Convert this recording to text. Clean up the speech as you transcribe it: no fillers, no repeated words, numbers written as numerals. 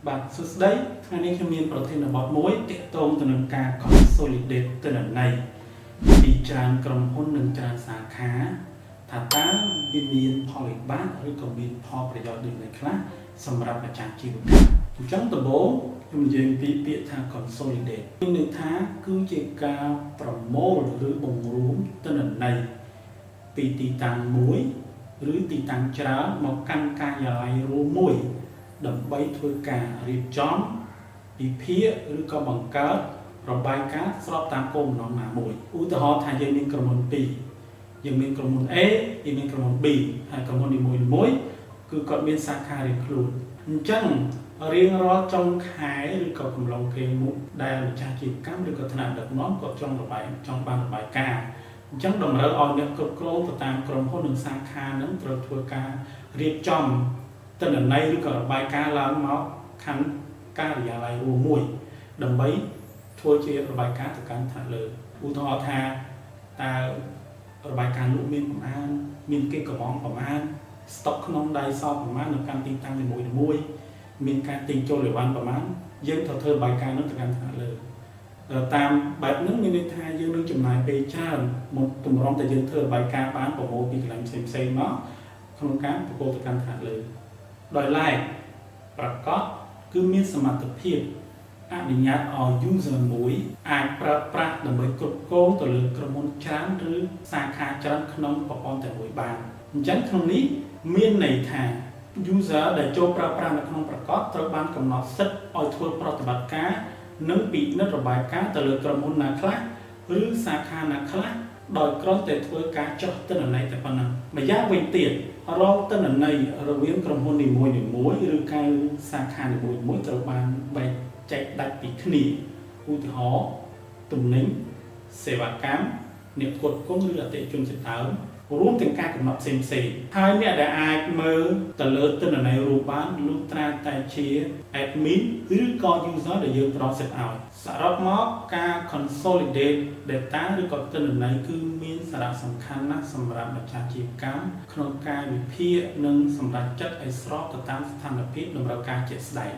បាទសួស្តីថ្ងៃនេះខ្ញុំមានប្រធានបទមួយទាក់ទងទៅនឹងការ consolidate ទិន្នន័យពីច្រើនក្រុមហ៊ុននិងច្រើនសាខាថាតើវាមានផលវិបាកឬក៏មានផលប្រយោជន៍ដូចនេះខ្លះសម្រាប់ម្ចាស់ជីវកម្មអញ្ចឹងដំបូងខ្ញុំនិយាយពីពាក្យថា consolidate មានន័យថាគឺជាការប្រមូលឬបង្រួមទិន្នន័យពីទីតាំងមួយឬទីតាំងច្រើនមកកាន់ការិយាល័យរួមមួយដើម្បីធ្វើការរៀបចំវិភាគឬក៏បង្កើតរបាយការណ៍ស្របតាមគោលបំណងណាមួយឧទាហរណ៍ថាយើងមានក្រុមហ៊ុន2យើងមានក្រុមហ៊ុន A យើងមានក្រុមហ៊ុន B ហើយក្រុមហ៊ុននីមួយៗគឺគាត់មានសាខារៀងខ្លួនអញ្ចឹងរៀងរាល់ចុងខែឬក៏កំឡុងពេលមុខដែលម្ចាស់អាជីវកម្មឬក៏ថ្នាក់ដឹកនាំគាត់ចង់បានរបាយការណ៍អញ្ចឹងតម្រូវឲ្យអ្នកគ្រប់គ្រងទៅតាមក្រុមហ៊ុននិងសាខានឹងត្រូវធ្វើការរៀបចំទិន្នន័យឬក៏របាយការណ៍ឡើងមកខាងការិយាល័យរួមមួយដើម្បីធ្វើជារបាយការណ៍ទៅកាន់ថ្នាក់លើឧទាហរណ៍ថាតើរបាយការណ៍លក់មានប្រមាណមានគេកង្វងប្រមាណស្តុកក្នុងដៃសល់ប្រមាណនៅកាន់ទីតាំងនីមួយៗមានការទិញចូលអីវ៉ាន់ប្រមាណយើងត្រូវធ្វើរបាយការណ៍នោះទៅកាន់ថ្នាក់លើតាមបែបហ្នឹងមានន័យថាយើងនឹងចំណាយពេលច្រើនមកតម្រុំតែយើងធ្វើរបាយការណ៍បានប្រមូលពីកន្លែងផ្សេងៗមកក្នុងការប្រកួតទៅកាន់ថ្នាក់លើដោយឡែកប្រកបគឺមានសមត្ថភាពអនុញ្ញាតឲ្យ user មួយអាចប្រើប្រាស់ដើម្បីគ្រប់គ្រងទៅលើក្រុមហ៊ុនច្រើនឬសាខាច្រើនក្នុងប្រព័ន្ធតែមួយបានអញ្ចឹងក្នុងនេះមានន័យថា user ដែលចូលប្រើប្រាស់នៅក្នុងប្រកបត្រូវបានកំណត់សិទ្ធិឲ្យធ្វើប្រតិបត្តិការនិងពិនិត្យរបាយការណ៍ទៅលើក្រុមហ៊ុនណាខ្លះឬសាខាណាខ្លះដោយគ្រាន់តែធ្វើការចុះទិន្នន័យតែប៉ុណ្ណឹងម្យ៉ាងវិញទៀតរងទិន្នន័យរវាងក្រុមហ៊ុននីមួយៗឬការសាខានីមួយៗត្រូវបានបែងចែកដាច់ពីគ្នាឧទាហរណ៍ទំនិញសេវាកម្មអ្នកផ្គត់ផ្គង់ឬអតិថិជនជាដើមរួមទាំងការកំណត់ផ្សេងៗហើយអ្នកដែលអាចមើលទៅលើទិន្នន័យរួមបានលុះត្រាតែជា admin ឬក៏ user ដែលយើងផ្ដល់សិទ្ធិឲ្យសរុបមកការ consolidate data ឬក៏ទិន្នន័យគឺមានសារៈសំខាន់ណាស់សម្រាប់ម្ចាស់អាជីវកម្មក្នុងការវិភាគនិងសម្រេចចិត្តឲ្យស្របទៅតាមស្ថានភាពតម្រូវការជាក់ស្ដែង